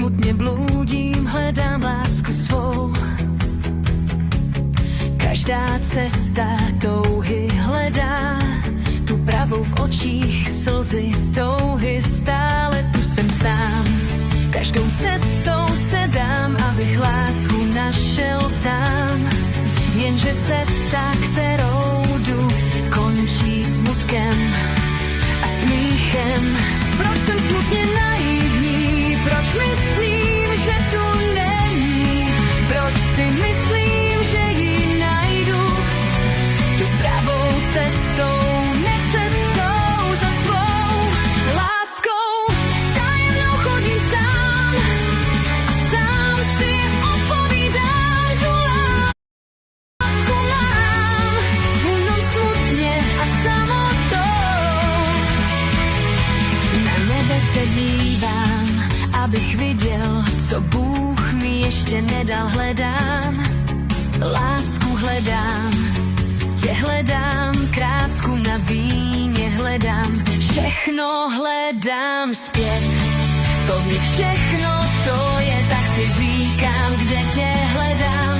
smutne blúdim, hledám lásku svou. Každá cesta touhy hledá, tu pravou v očích slzy touhy, stále tu jsem sám. Každou cestou se dám, abych lásku našel sám. Jenže cesta, kterou jdu, končí smutkem a smíchem. Proč jsem smutně naivní, proč myslím, že tu není, proč si myslím, že ji najdu, tu pravou cestou, necestou za svou láskou. Tajemnou chodím sám a sám si odpovídám, tu lásku mám, jenom smutně a samotou. Na nebe se dívám, abych viděl, co Bůh mi ještě nedal. Hledám, lásku hledám, tě hledám, krásku na víně hledám, všechno hledám zpět. To mi všechno to je, tak si říkám, kde tě hledám.